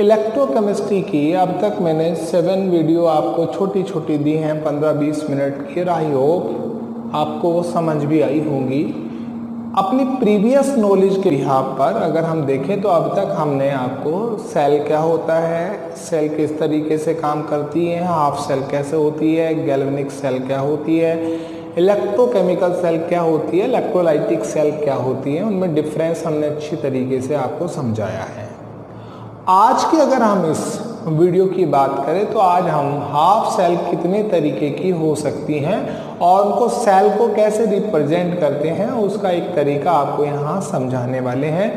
Electrochemistry की अब तक मैंने 7 वीडियो आपको छोटी छोटी दी हैं 15-20 मिनट की। आई होप आपको वो समझ भी आई होंगी। अपनी प्रीवियस नॉलेज के बिहाफ पर अगर हम देखें तो अब तक हमने आपको सेल क्या होता है, सेल किस तरीके से काम करती है, हाफ सेल कैसे होती है, गैल्वेनिक सेल क्या होती है, इलेक्ट्रोकेमिकल सेल क्या होती है, इलेक्ट्रोलाइटिक सेल क्या होती है, उनमें डिफरेंस हमने अच्छी तरीके से आपको समझाया है। आज की अगर हम इस वीडियो की बात करें तो आज हम हाफ सेल कितने तरीके की हो सकती हैं और उनको सेल को कैसे रिप्रेजेंट करते हैं उसका एक तरीका आपको यहाँ समझाने वाले हैं।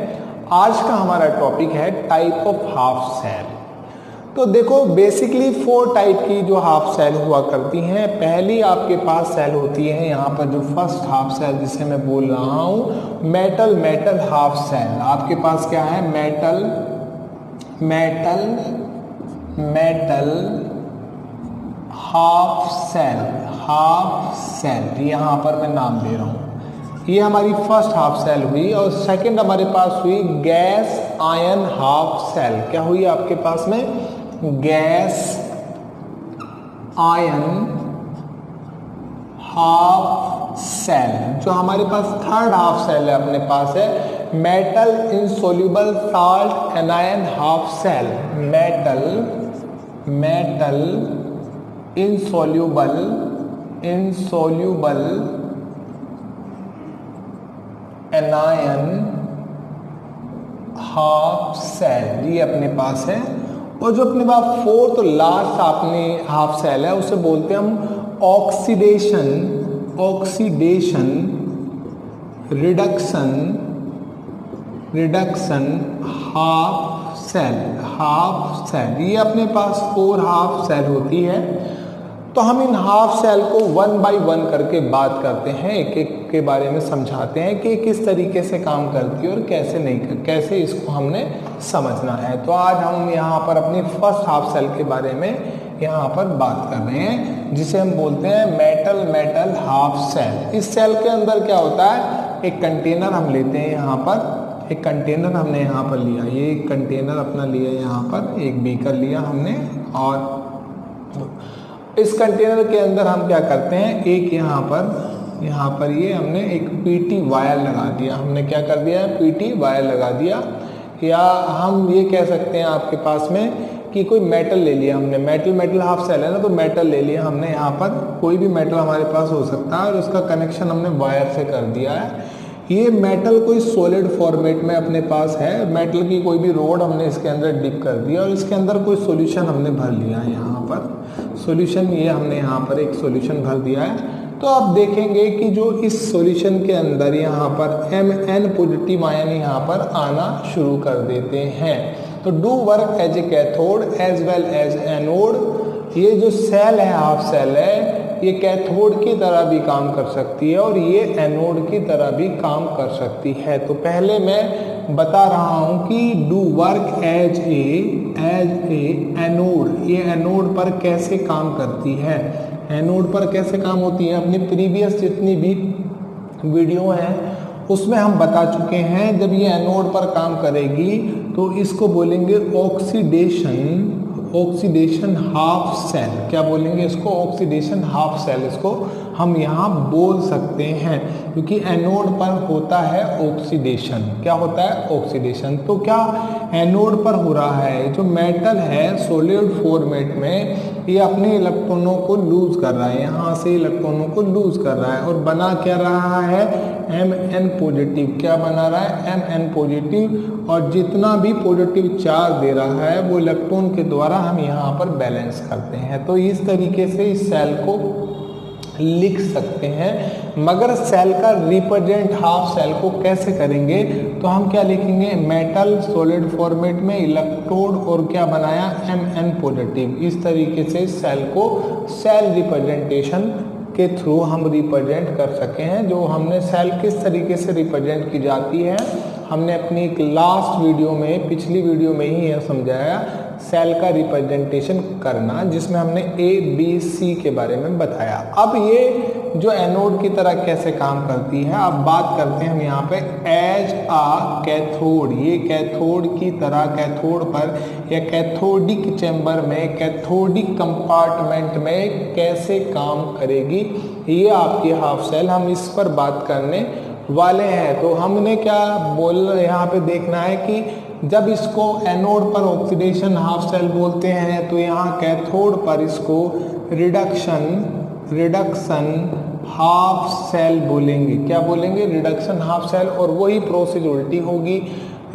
आज का हमारा टॉपिक है टाइप ऑफ हाफ सेल। तो देखो बेसिकली 4 टाइप की जो हाफ सेल हुआ करती हैं। पहली आपके पास सेल होती है यहाँ पर जो फर्स्ट हाफ सेल जिसे मैं बोल रहा हूँ मेटल हाफ सेल। आपके पास क्या है, मेटल हाफ सेल यहाँ पर मैं नाम दे रहा हूँ। ये हमारी फर्स्ट हाफ सेल हुई। और सेकंड हमारे पास हुई गैस आयन हाफ सेल। क्या हुई आपके पास में, गैस आयन हाफ सेल। जो हमारे पास थर्ड हाफ सेल है अपने पास है metal insoluble salt anion half cell. Metal insoluble anion half cell ये अपने पास है। और जो अपने पास फोर्थ लास्ट अपने हाफ सेल है उसे बोलते हैं हम ऑक्सीडेशन रिडक्शन हाफ सेल। ये अपने पास 4 हाफ सेल होती है। तो हम इन हाफ सेल को 1 बाय 1 करके बात करते हैं, एक एक के बारे में समझाते हैं कि किस तरीके से काम करती है और कैसे इसको हमने समझना है। तो आज हम यहाँ पर अपनी फर्स्ट हाफ सेल के बारे में यहाँ पर बात कर रहे हैं जिसे हम बोलते हैं मेटल हाफ सेल। इस सेल के अंदर क्या होता है, एक कंटेनर हम लेते हैं यहाँ पर, एक कंटेनर हमने यहाँ पर लिया, ये एक कंटेनर अपना लिया यहाँ पर, एक बीकर लिया हमने। और इस कंटेनर के अंदर हम क्या करते हैं, एक यहाँ पर ये हमने एक पीटी वायर लगा दिया। हमने क्या कर दिया है, पीटी वायर लगा दिया। या हम ये कह सकते हैं आपके पास में कि कोई मेटल ले लिया हमने, मेटल हाफ सेल है ना, तो मेटल ले लिया हमने यहाँ पर, कोई भी मेटल हमारे पास हो सकता है और उसका कनेक्शन हमने वायर से कर दिया है। ये मेटल कोई सॉलिड फॉर्मेट में अपने पास है, मेटल की कोई भी रोड हमने इसके अंदर डिप कर दिया और इसके अंदर कोई सॉल्यूशन हमने भर लिया है यहाँ पर सॉल्यूशन, ये हमने यहाँ पर एक सॉल्यूशन भर दिया है। तो आप देखेंगे कि जो इस सॉल्यूशन के अंदर यहाँ पर Mn पॉजिटिव आयन यहाँ पर आना शुरू कर देते हैं। तो do work as a cathode as well as anode. ये जो सेल है हाफ सेल है ये कैथोड की तरह भी काम कर सकती है और ये एनोड की तरह भी काम कर सकती है। तो पहले मैं बता रहा हूँ कि do work as a anode, ये एनोड पर कैसे काम करती है, एनोड पर कैसे काम होती है। अपनी प्रीवियस जितनी भी वीडियो हैं उसमें हम बता चुके हैं। जब ये एनोड पर काम करेगी तो इसको बोलेंगे ऑक्सीडेशन हाफ सेल। क्या बोलेंगे इसको, ऑक्सीडेशन हाफ सेल इसको हम यहाँ बोल सकते हैं, क्योंकि एनोड पर होता है ऑक्सीडेशन। क्या होता है, ऑक्सीडेशन। तो क्या एनोड पर हो रहा है, जो मेटल है सॉलिड फॉर्मेट में ये अपने इलेक्ट्रॉनों को लूज कर रहा है, यहाँ से इलेक्ट्रॉनों को लूज कर रहा है और बना क्या रहा है, Mn पॉजिटिव। क्या बना रहा है, Mn पॉजिटिव। और जितना भी पॉजिटिव चार्ज दे रहा है वो इलेक्ट्रॉन के द्वारा हम यहाँ पर बैलेंस करते हैं। तो इस तरीके से इस सेल को लिख सकते हैं। मगर सेल का रिप्रेजेंट हाफ सेल को कैसे करेंगे, तो हम क्या लिखेंगे, मेटल सॉलिड फॉर्मेट में इलेक्ट्रोड और क्या बनाया, Mn पॉजिटिव। इस तरीके से सेल को सेल रिप्रेजेंटेशन के थ्रू हम रिप्रेजेंट कर सके हैं। जो हमने सेल किस तरीके से रिप्रेजेंट की जाती है हमने अपनी एक लास्ट वीडियो में, पिछली वीडियो में ही यह समझाया, सेल का रिप्रेजेंटेशन करना, जिसमें हमने A, B, C के बारे में बताया। अब ये जो एनोड की तरह कैसे काम करती है। अब बात करते हैं हम यहाँ पे एज आ कैथोड, ये कैथोड की तरह कैथोड पर या कैथोडिक चैम्बर में, कैथोडिक कंपार्टमेंट में कैसे काम करेगी, ये आपकी हाफ सेल, हम इस पर बात करने वाले हैं। तो हमने क्या यहाँ पे देखना है कि जब इसको एनोड पर ऑक्सीडेशन हाफ सेल बोलते हैं, तो यहाँ कैथोड पर इसको रिडक्शन हाफ सेल बोलेंगे। क्या बोलेंगे? Reduction half cell. और वही प्रोसेस उल्टी होगी।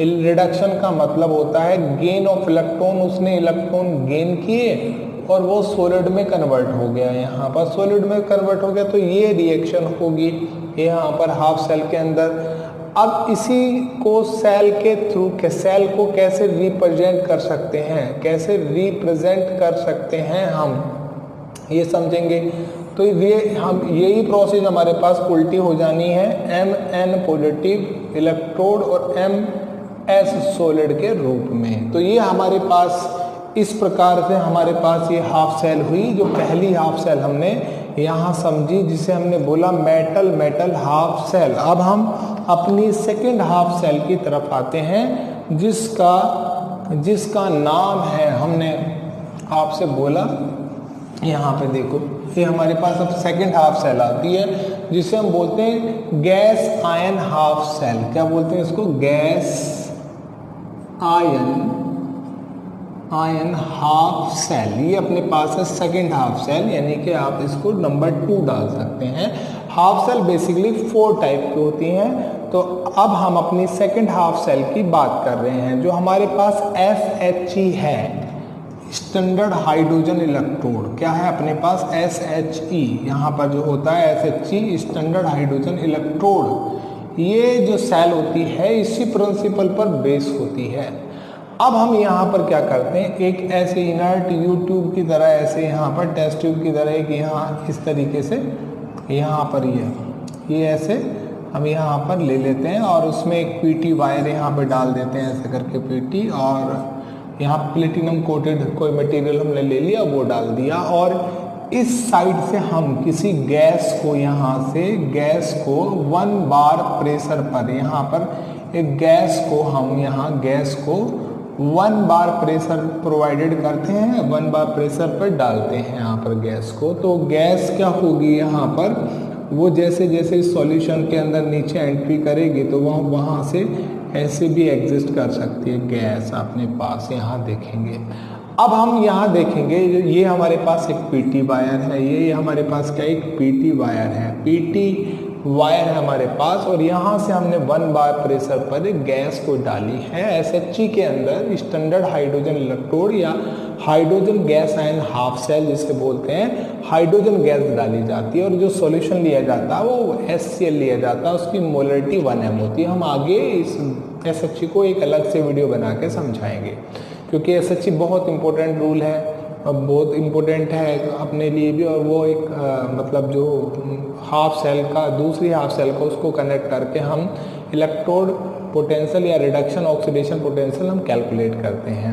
रिडक्शन का मतलब होता है गेन ऑफ इलेक्ट्रॉन, उसने इलेक्ट्रॉन गेन किए और वो सॉलिड में कन्वर्ट हो गया, यहाँ पर सॉलिड में कन्वर्ट हो गया, तो ये रिएक्शन होगी यहाँ पर हाफ सेल के अंदर। अब इसी को सेल के थ्रू के सेल को कैसे रिप्रेजेंट कर सकते हैं, कैसे रिप्रेजेंट कर सकते हैं हम ये समझेंगे। तो ये हम यही प्रोसेस हमारे पास उल्टी हो जानी है, Mn पॉजिटिव इलेक्ट्रोड और Ms सॉलिड के रूप में। तो ये हमारे पास इस प्रकार से हमारे पास ये हाफ सेल हुई, जो पहली हाफ सेल हमने यहाँ समझी, जिसे हमने बोला मेटल हाफ सेल। अब हम अपनी सेकंड हाफ सेल की तरफ आते हैं, जिसका नाम है, हमने आपसे बोला यहाँ पे देखो, ये हमारे पास अब सेकंड हाफ सेल आती है, जिसे हम बोलते हैं गैस आयन हाफ सेल। क्या बोलते हैं इसको? Gas ion half cell. ये अपने पास है सेकंड हाफ सेल, यानी कि आप इसको नंबर 2 डाल सकते हैं। हाफ सेल बेसिकली 4 टाइप की होती हैं। तो अब हम अपनी सेकंड हाफ सेल की बात कर रहे हैं, जो हमारे पास SHE है, स्टैंडर्ड हाइड्रोजन इलेक्ट्रोड। क्या है अपने पास? SHE, यहाँ पर जो होता है SHE स्टैंडर्ड हाइड्रोजन इलेक्ट्रोड। ये जो सेल होती है इसी प्रिंसिपल पर बेस होती है। अब हम यहाँ पर क्या करते हैं, एक ऐसे इनर्ट यू ट्यूब की तरह, ऐसे यहाँ पर टेस्ट ट्यूब की तरह, कि यहाँ इस तरीके से यहाँ पर ये ऐसे हम यहाँ पर ले लेते हैं और उसमें एक PT वायर यहाँ पर डाल देते हैं, ऐसे करके PT, और यहाँ प्लेटिनम कोटेड कोई मटेरियल हमने ले लिया, वो डाल दिया, और इस साइड से हम किसी गैस को, यहाँ से गैस को 1 बार प्रेशर पर, यहाँ पर एक गैस को हम यहाँ गैस को 1 बार प्रेशर प्रोवाइडेड करते हैं, 1 बार प्रेशर पर डालते हैं यहाँ पर गैस को। तो गैस क्या होगी यहाँ पर, वो जैसे जैसे इस सॉल्यूशन के अंदर नीचे एंट्री करेगी तो वहाँ से ऐसे भी एग्जिस्ट कर सकती है गैस अपने पास, यहाँ देखेंगे। अब हम यहाँ देखेंगे, ये हमारे पास एक PT वायर है, ये हमारे पास क्या एक PT वायर है, PT वायर है हमारे पास, और यहाँ से हमने 1 बार प्रेशर पर एक गैस को डाली है SHE के अंदर, स्टैंडर्ड हाइड्रोजन इलेक्ट्रोड या hydrogen gas ion half cell जिसे बोलते हैं। हाइड्रोजन गैस डाली जाती है और जो सॉल्यूशन लिया जाता है वो HCl लिया जाता है, उसकी मोलरिटी 1m होती है। हम आगे इस SHE को एक अलग से वीडियो बना के समझाएंगे, क्योंकि SHE बहुत इंपॉर्टेंट रूल है, बहुत इम्पोर्टेंट है अपने लिए भी, और वो एक मतलब जो हाफ सेल का दूसरी हाफ सेल को उसको कनेक्ट करके हम इलेक्ट्रोड पोटेंशियल या रिडक्शन ऑक्सीडेशन पोटेंशियल हम कैलकुलेट करते हैं।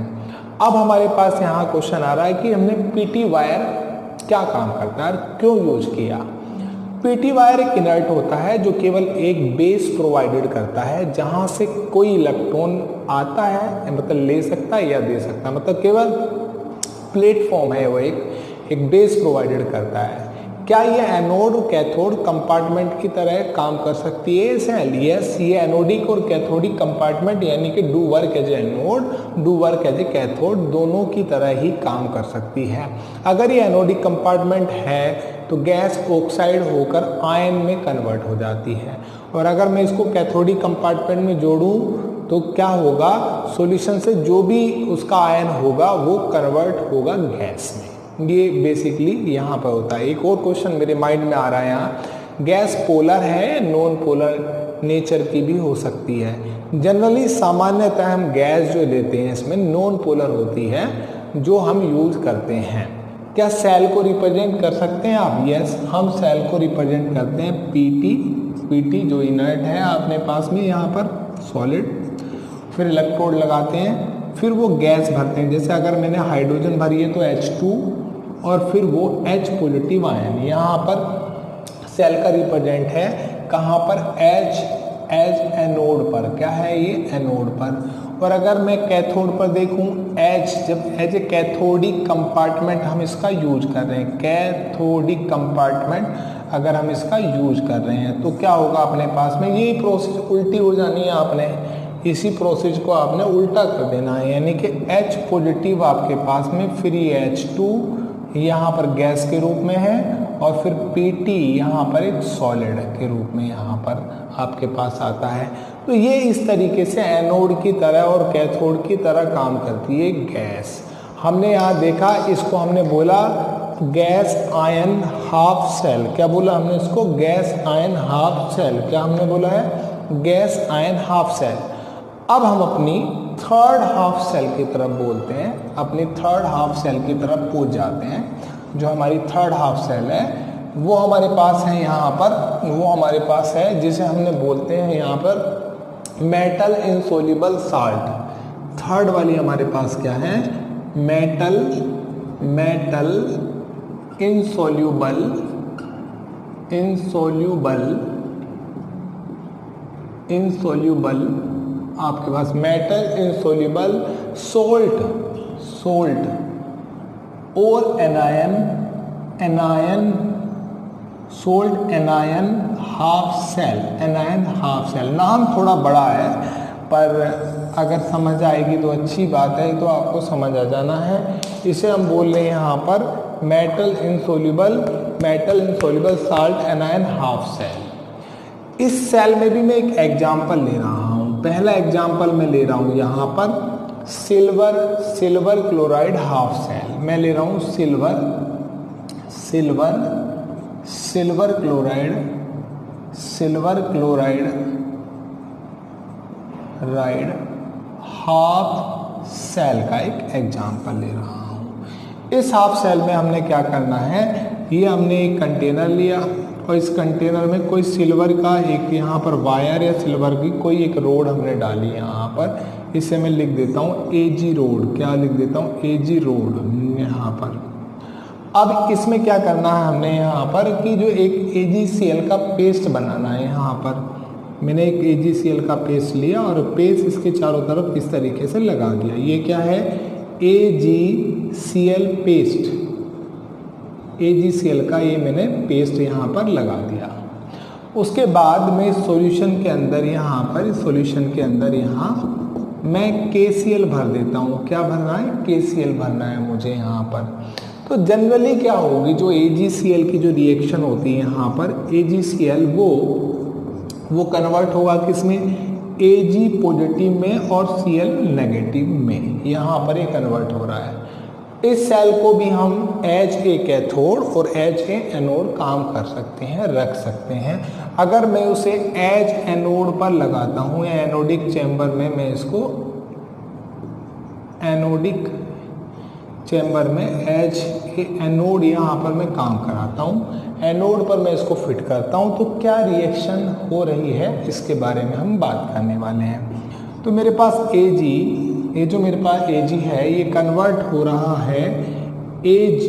अब हमारे पास यहाँ क्वेश्चन आ रहा है कि हमने PT वायर क्या काम करता है, क्यों यूज किया। PT वायर एक इनर्ट होता है जो केवल एक बेस प्रोवाइडेड करता है, जहाँ से कोई इलेक्ट्रॉन आता है, मतलब ले सकता है या दे सकता है, मतलब केवल प्लेटफॉर्म है, वो एक बेस प्रोवाइडेड करता है। क्या ये एनोड और कैथोड कंपार्टमेंट की तरह काम कर सकती है सेल? यस, ये एनोडिक और कैथोडिक कंपार्टमेंट यानी कि do work as anode, do work as a cathode, दोनों की तरह ही काम कर सकती है। अगर ये एनोडिक कंपार्टमेंट है तो गैस ऑक्साइड होकर आयन में कन्वर्ट हो जाती है, और अगर मैं इसको कैथोडिक कंपार्टमेंट में जोड़ूं तो क्या होगा, सॉल्यूशन से जो भी उसका आयन होगा वो कन्वर्ट होगा गैस में। ये बेसिकली यहाँ पर होता है। एक और क्वेश्चन मेरे माइंड में आ रहा है यहाँ, गैस पोलर है, नॉन पोलर नेचर की भी हो सकती है। जनरली सामान्यतः हम गैस जो लेते हैं इसमें नॉन पोलर होती है जो हम यूज करते हैं। क्या सेल को रिप्रेजेंट कर सकते हैं आप? यस, हम सेल को रिप्रेजेंट करते हैं PT जो इनर्ट है अपने पास में यहाँ पर सॉलिड, फिर इलेक्ट्रोड लगाते हैं, फिर वो गैस भरते हैं। जैसे अगर मैंने हाइड्रोजन भरी है तो H2 और फिर वो H पॉजिटिव आयन यहाँ पर सेल का रिप्रेजेंट है कहाँ पर, एज एनोड पर। क्या है ये, एनोड पर। और अगर मैं कैथोड पर देखूं, जब एज ए कैथोडिक कंपार्टमेंट हम इसका यूज कर रहे हैं, कैथोडिक कंपार्टमेंट अगर हम इसका यूज कर रहे हैं तो क्या होगा अपने पास में, ये प्रोसेस उल्टी हो जानी है। आपने इसी प्रोसेस को आपने उल्टा कर देना है, यानी कि H पॉजिटिव आपके पास में फ्री H2 यहाँ पर गैस के रूप में है, और फिर Pt यहाँ पर एक सॉलिड के रूप में यहाँ पर आपके पास आता है। तो ये इस तरीके से एनोड की तरह और कैथोड की तरह काम करती है गैस। हमने यहाँ देखा, इसको हमने बोला गैस आयन हाफ सेल। क्या बोला हमने इसको, गैस आयन हाफ सेल। क्या हमने बोला है, गैस आयन हाफ सेल। अब हम अपनी थर्ड हाफ सेल की तरफ बोलते हैं, अपनी थर्ड हाफ सेल की तरफ पहुंच जाते हैं। जो हमारी थर्ड हाफ सेल है वो हमारे पास है यहाँ पर, वो हमारे पास है जिसे हमने बोलते हैं यहाँ पर मेटल इनसोल्यूबल साल्ट। थर्ड वाली हमारे पास क्या है, मेटल इनसोल्यूबल आपके पास मेटल इनसोल्यूबल सोल्ट और एनायन हाफ सेल। नाम थोड़ा बड़ा है पर अगर समझ आएगी तो अच्छी बात है, तो आपको समझ आ जाना है। इसे हम बोल रहे हैं यहाँ पर metal insoluble salt anion half cell. इस सेल में भी मैं एक एग्जाम्पल ले रहा हूँ। पहला एग्जाम्पल मैं ले रहा हूँ यहाँ पर सिल्वर क्लोराइड हाफ सेल। मैं ले रहा हूँ सिल्वर क्लोराइड हाफ सेल का एक एग्जाम्पल ले रहा हूँ। इस हाफ सेल में हमने क्या करना है, ये हमने एक कंटेनर लिया और इस कंटेनर में कोई सिल्वर का एक यहाँ पर वायर या सिल्वर की कोई एक रोड हमने डाली यहाँ पर। इसे मैं लिख देता हूँ Ag रोड। क्या लिख देता हूँ, Ag रोड यहाँ पर। अब इसमें क्या करना है हमने यहाँ पर कि जो एक AgCl का पेस्ट बनाना है। यहाँ पर मैंने एक AgCl का पेस्ट लिया और पेस्ट इसके चारों तरफ इस तरीके से लगा दिया। ये क्या है, AgCl पेस्ट, AgCl का ये मैंने पेस्ट यहाँ पर लगा दिया। उसके बाद मैं इस सॉल्यूशन के अंदर यहाँ पर, इस सॉल्यूशन के अंदर यहाँ मैं KCl भर देता हूँ। क्या भरना है, KCl भरना है मुझे यहाँ पर। तो जनरली क्या होगी, जो AgCl की जो रिएक्शन होती है यहाँ पर, AgCl वो कन्वर्ट होगा किसमें, Ag पॉजिटिव में और Cl नेगेटिव में। यहाँ पर ये कन्वर्ट हो रहा है। इस सेल को भी हम एज ए कैथोड और एज ए एनोड काम कर सकते हैं, रख सकते हैं। अगर मैं उसे एज एनोड पर लगाता हूँ या एनोडिक चैम्बर में, मैं इसको एनोडिक चैम्बर में एज ए एनोड यहाँ पर मैं काम कराता हूँ, एनोड पर मैं इसको फिट करता हूँ, तो क्या रिएक्शन हो रही है इसके बारे में हम बात करने वाले हैं। तो मेरे पास Ag, ये जो मेरे पास Ag है ये कन्वर्ट हो रहा है Ag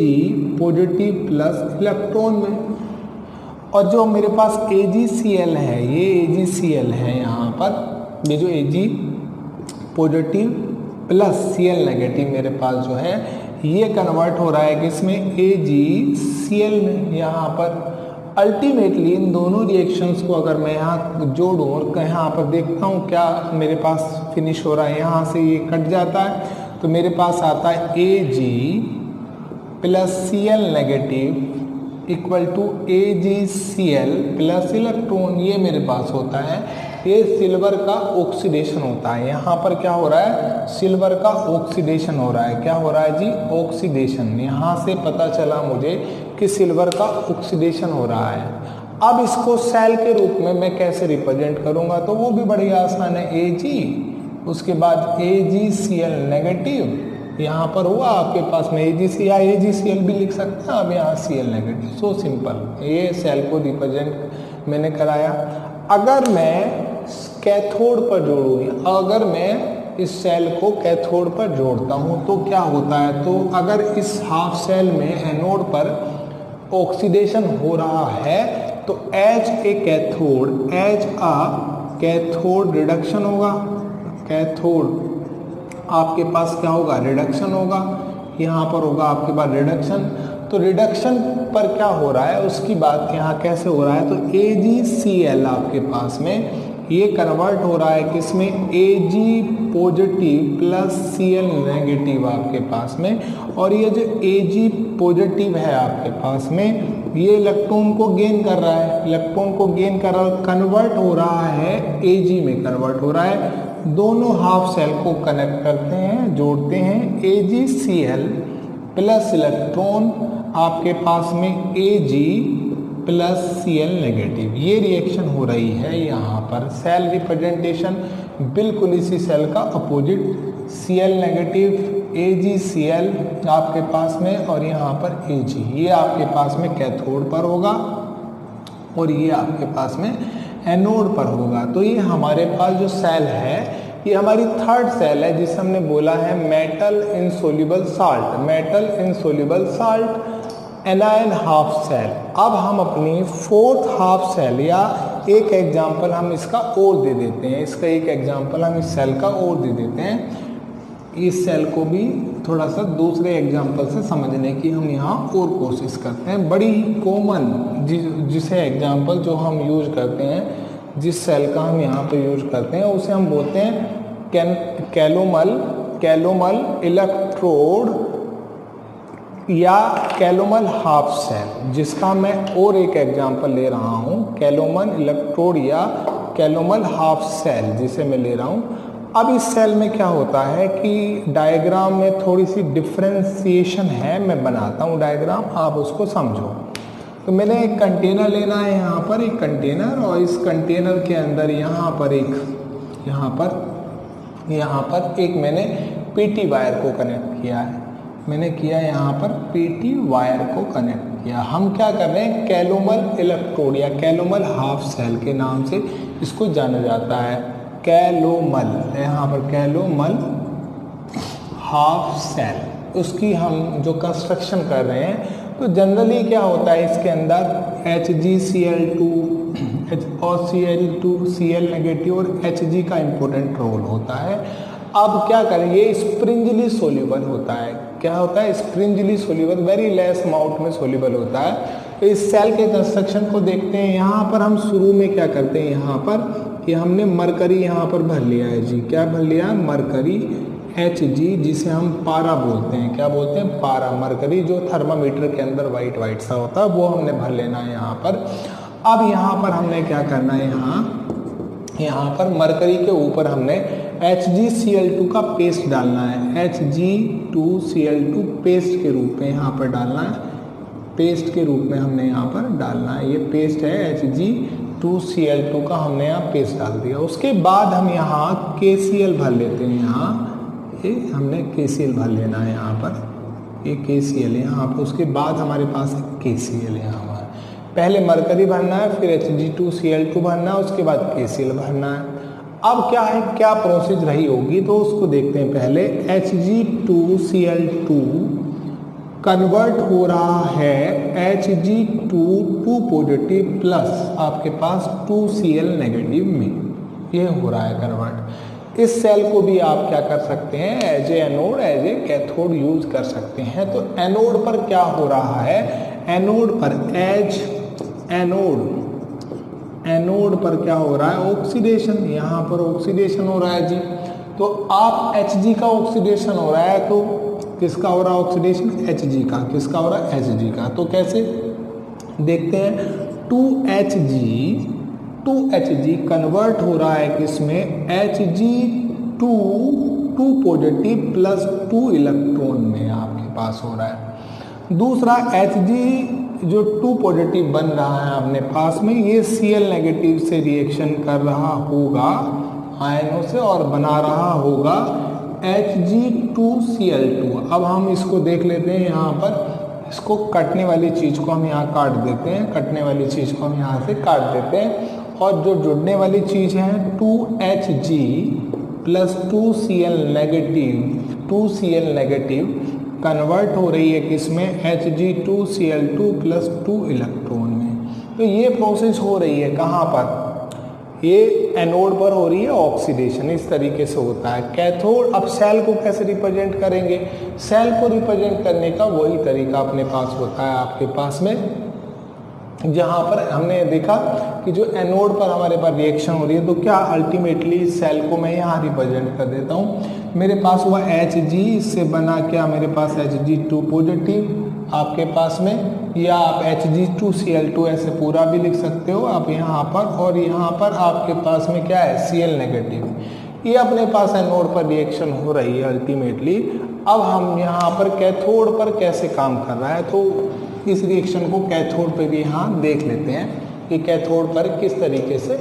पॉजिटिव प्लस इलेक्ट्रॉन में। और जो मेरे पास AgCl है, ये AgCl है यहाँ पर, ये जो Ag positive plus Cl negative मेरे पास जो है ये कन्वर्ट हो रहा है किसमें, AgCl में। यहाँ पर अल्टीमेटली इन दोनों रिएक्शंस को अगर मैं यहाँ जोड़ूँ और यहाँ पर देखता हूँ क्या मेरे पास फिनिश हो रहा है, यहाँ से ये कट जाता है तो मेरे पास आता है Ag plus Cl negative equal to AgCl plus electron. ये मेरे पास होता है, ये सिल्वर का ऑक्सीडेशन होता है। यहाँ पर क्या हो रहा है, सिल्वर का ऑक्सीडेशन हो रहा है। क्या हो रहा है जी, ऑक्सीडेशन। यहाँ से पता चला मुझे कि सिल्वर का ऑक्सीडेशन हो रहा है। अब इसको सेल के रूप में मैं कैसे रिप्रेजेंट करूँगा, तो वो भी बड़ी आसान है। Ag, उसके बाद AgCl नेगेटिव, यहाँ पर हुआ आपके पास में AgC या AgCl भी लिख सकते हैं आप, यहाँ Cl नेगेटिव। सो सिंपल, ये सेल को रिप्रेजेंट मैंने कराया। अगर मैं कैथोड पर जोड़ूँ, अगर मैं इस सेल को कैथोड पर जोड़ता हूँ तो क्या होता है, तो अगर इस हाफ सेल में एनोड पर ऑक्सीडेशन हो रहा है तो एज ए कैथोड रिडक्शन होगा, कैथोड आपके पास क्या होगा, रिडक्शन होगा, यहाँ पर होगा आपके पास रिडक्शन। तो रिडक्शन पर क्या हो रहा है उसकी बात यहाँ कैसे हो रहा है, तो AgCl आपके पास में ये कन्वर्ट हो रहा है किसमें, Ag positive plus Cl negative आपके पास में, और ये जो Ag पॉजिटिव है आपके पास में ये इलेक्ट्रॉन को गेन कर रहा है, इलेक्ट्रॉन को गेन कर रहा है, कन्वर्ट हो रहा है Ag में कन्वर्ट हो रहा है। दोनों हाफ सेल को कनेक्ट करते हैं, जोड़ते हैं, AgCl प्लस इलेक्ट्रॉन आपके पास में Ag प्लस Cl नेगेटिव, ये रिएक्शन हो रही है यहाँ पर। सेल रिप्रेजेंटेशन बिल्कुल इसी सेल का अपोजिट, Cl नेगेटिव AgCl आपके पास में, और यहाँ पर Ag, ये आपके पास में कैथोड पर होगा और ये आपके पास में एनोड पर होगा। तो ये हमारे पास जो सेल है ये हमारी थर्ड सेल है जिसे हमने बोला है metal insoluble salt, metal insoluble salt anion half cell. अब हम अपनी फोर्थ हाफ सेल या एक एग्जाम्पल हम इसका और दे देते हैं, इसका एक एग्जाम्पल हम इस सेल का और दे देते हैं। इस सेल को भी थोड़ा सा दूसरे एग्जाम्पल से समझने की हम यहाँ और कोशिश करते हैं। बड़ी ही कॉमन जिसे एग्जाम्पल जो हम यूज करते हैं, जिस सेल का हम यहाँ पे यूज करते हैं उसे हम बोलते हैं कैलोमल इलेक्ट्रोड या कैलोमल हाफ सेल, जिसका मैं और एक एग्जांपल ले रहा हूँ, कैलोमल इलेक्ट्रोड या कैलोमल हाफ सेल जिसे मैं ले रहा हूँ। अब इस सेल में क्या होता है कि डायग्राम में थोड़ी सी डिफ्रेंसिएशन है, मैं बनाता हूँ डायग्राम, आप उसको समझो। तो मैंने एक कंटेनर लेना है, यहाँ पर एक कंटेनर, और इस कंटेनर के अंदर यहाँ पर एक मैंने पीटी वायर को कनेक्ट किया है, मैंने किया यहाँ पर पीटी वायर को कनेक्ट किया। हम क्या कर रहे हैं, कैलोमल इलेक्ट्रोड या कैलोमल हाफ सेल के नाम से इसको जाना जाता है, कैलोमल, यहाँ पर कैलोमल हाफ सेल। उसकी हम जो कंस्ट्रक्शन कर रहे हैं, तो जनरली क्या होता है इसके अंदर HgCl2 और Cl नेगेटिव और Hg का इम्पोर्टेंट रोल होता है। अब क्या करें, ये स्प्रिंजली सोल्यूबल होता है, क्या होता है, स्प्रिंजली सोल्यूबल, वेरी लेस अमाउंट में सोल्यूबल होता है। तो इस सेल के कंस्ट्रक्शन को देखते हैं। यहाँ पर हम शुरू में क्या करते हैं, यहाँ पर कि हमने मरकरी यहाँ पर भर लिया है जी, क्या भर लिया, मरकरी Hg, जिसे हम पारा बोलते हैं, क्या बोलते हैं, पारा, मरकरी, जो थर्मामीटर के अंदर वाइट सा होता है, वो हमने भर लेना है यहाँ पर। अब यहाँ पर हमने क्या करना है, यहाँ पर मरकरी के ऊपर हमने HgCl2 का पेस्ट डालना है, Hg2Cl2 पेस्ट के रूप में यहाँ पर डालना है, पेस्ट के रूप में हमने यहाँ पर डालना है। ये पेस्ट है Hg2Cl2 का, हमने यहाँ पेस्ट डाल दिया। उसके बाद हम यहाँ KCl भर लेते हैं, यहाँ ये हमने KCl भर लेना है यहाँ पर, ये KCl है यहाँ पर। उसके बाद हमारे पास KCl है हमारा, पहले मरकरी भरना है, फिर Hg2Cl2 भरना है, उसके बाद KCl भरना है। अब क्या है, क्या प्रोसेस रही होगी, तो उसको देखते हैं। पहले Hg2Cl2 कन्वर्ट हो रहा है Hg2 पॉजिटिव प्लस आपके पास 2Cl नेगेटिव में, ये हो रहा है कन्वर्ट। इस सेल को भी आप क्या कर सकते हैं, as a anode, as a cathode use कर सकते हैं। तो एनोड पर क्या हो रहा है, एनोड पर एनोड पर क्या हो रहा है, ऑक्सीडेशन, यहाँ पर ऑक्सीडेशन हो रहा है जी। तो आप Hg का ऑक्सीडेशन हो रहा है, तो किसका हो रहा है ऑक्सीडेशन, Hg का, किसका हो रहा है, Hg का। तो कैसे देखते हैं, 2Hg कन्वर्ट हो रहा है किसमें, Hg2 पॉजिटिव प्लस 2 इलेक्ट्रॉन में आपके पास हो रहा है। दूसरा Hg जो 2 पॉजिटिव बन रहा है अपने पास में, ये Cl नेगेटिव से रिएक्शन कर रहा होगा आयनों से और बना रहा होगा Hg2Cl2। अब हम इसको देख लेते हैं, यहाँ पर इसको कटने वाली चीज़ को हम यहाँ काट देते हैं, कटने वाली चीज़ को हम यहाँ से काट देते हैं, और जो जुड़ने वाली चीज़ है 2Hg plus 2Cl negative convert हो रही है किसमें, Hg2Cl2 प्लस 2 इलेक्ट्रॉन में। तो तो ये प्रोसेस हो रही है कहाँ पर, ये एनोड पर हो रही है ऑक्सीडेशन, इस तरीके से होता है। कैथोड, अब सेल को कैसे रिप्रेजेंट करेंगे, सेल को रिप्रेजेंट करने का वही तरीका अपने पास होता है आपके पास में, जहाँ पर हमने देखा कि जो एनोड पर हमारे पास रिएक्शन हो रही है तो क्या अल्टीमेटली सेल को मैं यहाँ रिप्रेजेंट कर देता हूँ। मेरे पास हुआ Hg, इससे बना क्या मेरे पास Hg2 पॉजिटिव आपके पास में, या आप Hg2Cl2 ऐसे पूरा भी लिख सकते हो आप यहाँ पर, और यहाँ पर आपके पास में क्या है Cl नेगेटिव। ये अपने पास एनोड पर रिएक्शन हो रही है अल्टीमेटली। अब हम यहाँ पर कैथोड पर कैसे काम कर रहा है, तो इस रिएक्शन को कैथोड पे भी यहाँ देख लेते हैं कि कैथोड पर किस तरीके से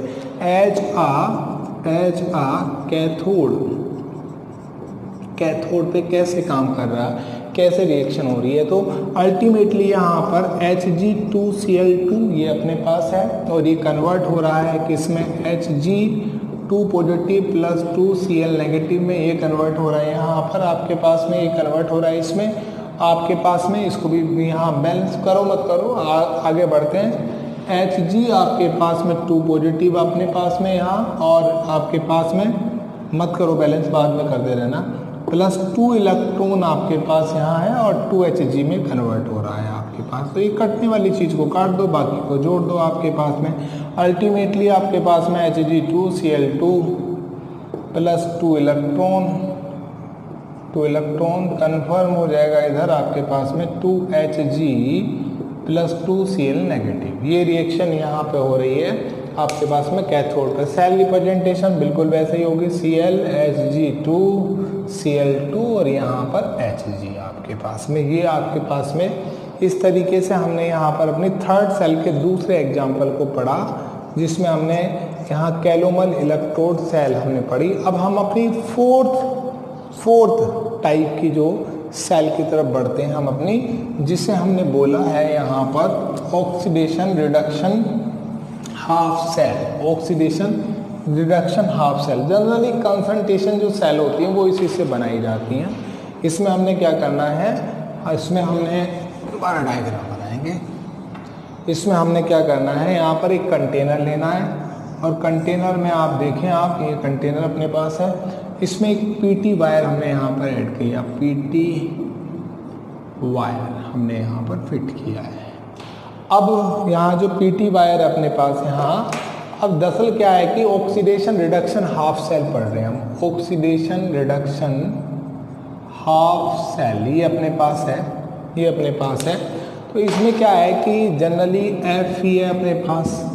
कैथोड पे कैसे काम कर रहा है, कैसे रिएक्शन हो रही है। तो अल्टीमेटली यहाँ पर Hg2Cl2 ये अपने पास है और ये कन्वर्ट हो रहा है किसमें, Hg2 positive plus 2Cl negative में ये कन्वर्ट हो रहा है। यहाँ पर आपके पास में ये कन्वर्ट हो रहा है इसमें, आपके पास में इसको भी यहाँ बैलेंस करो मत करो, आगे बढ़ते हैं। Hg आपके पास में 2 पॉजिटिव अपने पास में यहाँ, और आपके पास में मत करो बैलेंस, बाद में कर दे रहना, प्लस 2 इलेक्ट्रॉन आपके पास यहाँ है और 2 Hg में कन्वर्ट हो रहा है आपके पास। तो ये कटने वाली चीज़ को काट दो, बाकी को जोड़ दो आपके पास में। अल्टीमेटली आपके पास में Hg2Cl2 प्लस 2 इलेक्ट्रॉन कन्फर्म हो जाएगा इधर आपके पास में 2Hg प्लस 2Cl नेगेटिव। ये रिएक्शन यहाँ पे हो रही है आपके पास में कैथोड पे। सेल रिप्रेजेंटेशन बिल्कुल वैसे ही होगी, Cl Hg2 Cl2 और यहाँ पर Hg आपके पास में। ये आपके पास में इस तरीके से हमने यहाँ पर अपनी थर्ड सेल के दूसरे एग्जाम्पल को पढ़ा, जिसमें हमने यहाँ कैलोमल इलेक्ट्रोड सेल हमने पढ़ी। अब हम अपनी फोर्थ टाइप की जो सेल की तरफ बढ़ते हैं हम अपनी, जिसे हमने बोला है यहाँ पर oxidation reduction half cell. Oxidation reduction half cell, generally concentration जो सेल होती हैं वो इसी से बनाई जाती हैं। इसमें हमने क्या करना है, इसमें हमने दोबारा डायग्राम बनाएंगे। इसमें हमने क्या करना है, यहाँ पर एक कंटेनर लेना है और कंटेनर में आप देखें, आप ये कंटेनर अपने पास है, इसमें एक पीटी वायर हमने यहाँ पर ऐड किया, पीटी वायर हमने यहाँ पर फिट किया है। अब यहाँ जो पीटी वायर अपने पास यहाँ, अब दरअसल क्या है कि ऑक्सीडेशन रिडक्शन हाफ सेल पढ़ रहे हैं हम, ऑक्सीडेशन रिडक्शन हाफ सेल ये अपने पास है, ये अपने पास है। तो इसमें क्या है कि जनरली F ही है अपने पास,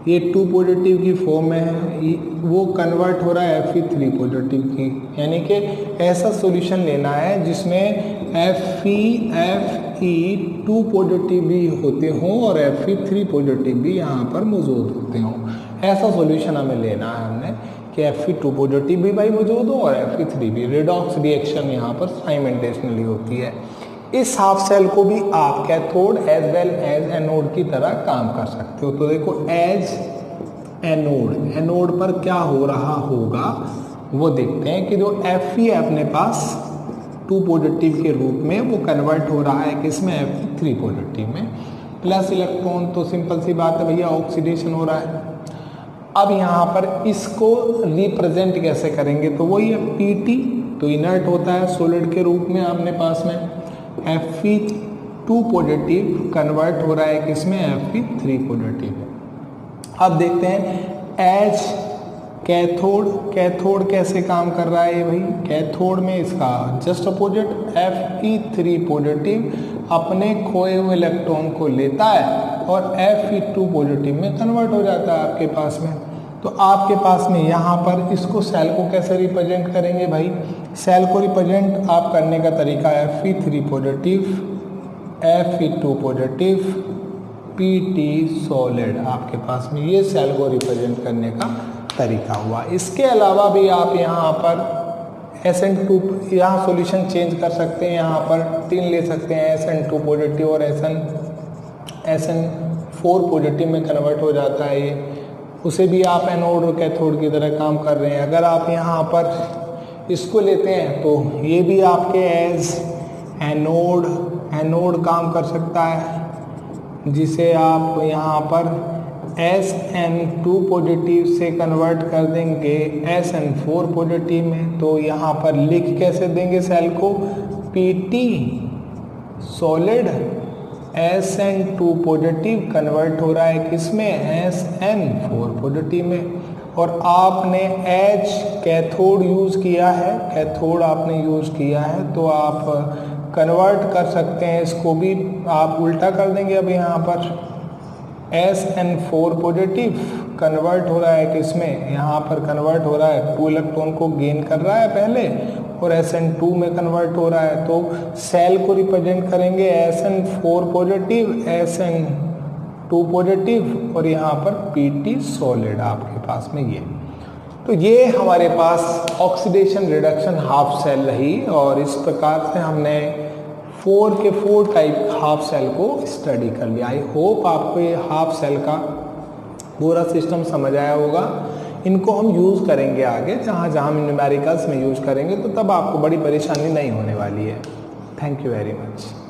ये 2 पॉजिटिव की फॉर्म में है, वो कन्वर्ट हो रहा है Fe3 पॉजिटिव की, यानी कि ऐसा सॉल्यूशन लेना है जिसमें Fe 2 पॉजिटिव भी होते हों और Fe3 पॉजिटिव भी यहाँ पर मौजूद होते हों। ऐसा सॉल्यूशन हमें लेना है हमने कि Fe2 पॉजिटिव भी भाई मौजूद हो और Fe3 भी। रिडॉक्स रिएक्शन यहाँ पर साइमल्टेनियसली होती है। इस हाफ सेल को भी आप cathode as well as anode की तरह काम कर सकते हो। तो देखो एज एनोड पर क्या हो रहा होगा वो देखते हैं कि जो Fe है अपने पास 2 पॉजिटिव के रूप में, वो कन्वर्ट हो रहा है किसमें, Fe3 पॉजिटिव में, प्लस इलेक्ट्रॉन। तो सिंपल सी बात है भैया, ऑक्सीडेशन हो रहा है। अब यहाँ पर इसको रिप्रेजेंट कैसे करेंगे, तो वही है Pt, तो इनर्ट होता है सॉलिड के रूप में अपने पास में, Fe2 पॉजिटिव कन्वर्ट हो रहा है किसमें, Fe3 पॉजिटिव। अब देखते हैं एज कैथोड कैसे काम कर रहा है भाई। कैथोड में इसका जस्ट अपोजिट Fe3 पॉजिटिव अपने खोए हुए इलेक्ट्रॉन को लेता है और Fe2 पॉजिटिव में कन्वर्ट हो जाता है आपके पास में। तो आपके पास में यहाँ पर इसको सेल को कैसे रिप्रेजेंट करेंगे भाई, सेल को रिप्रेजेंट आप करने का तरीका है Fe3 positive, Fe2 positive, Pt solid. आपके पास में ये सेल को रिप्रेजेंट करने का तरीका हुआ। इसके अलावा भी आप यहाँ पर SN2 यहाँ सॉल्यूशन चेंज कर सकते हैं, यहाँ पर 3 ले सकते हैं, SN2 पॉजिटिव और SN4 पॉजिटिव में कन्वर्ट हो जाता है ये, उसे भी आप एनोड और कैथोड की तरह काम कर रहे हैं। अगर आप यहाँ पर इसको लेते हैं तो ये भी आपके एज एनोड काम कर सकता है, जिसे आप यहाँ पर SN2 पॉजिटिव से कन्वर्ट कर देंगे SN4 पॉजिटिव में। तो यहाँ पर लिख कैसे देंगे सेल को, PT solid SN2 positive convert हो रहा है किसमें, SN4 पॉजिटिव में। और आपने H कैथोड यूज़ किया है, कैथोड आपने यूज़ किया है, तो आप कन्वर्ट कर सकते हैं इसको भी, आप उल्टा कर देंगे। अब यहाँ पर SN4 पॉजिटिव कन्वर्ट हो रहा है किसमें, यहाँ पर कन्वर्ट हो रहा है 2 इलेक्ट्रॉन को गेन कर रहा है पहले, और SN2 में कन्वर्ट हो रहा है। तो सेल को रिप्रेजेंट करेंगे SN4 पॉजिटिव, SN2 पॉजिटिव, और यहाँ पर PT सॉलिड आपके पास में ये। तो ये हमारे पास ऑक्सीडेशन रिडक्शन हाफ सेल रही, और इस प्रकार से हमने 4 के 4 टाइप हाफ सेल को स्टडी कर लिया। आई होप आपको ये हाफ सेल का पूरा सिस्टम समझ आया होगा। इनको हम यूज़ करेंगे आगे, जहाँ जहाँ हम न्यूमेरिकल्स में यूज़ करेंगे, तो तब आपको बड़ी परेशानी नहीं होने वाली है। Thank you very much.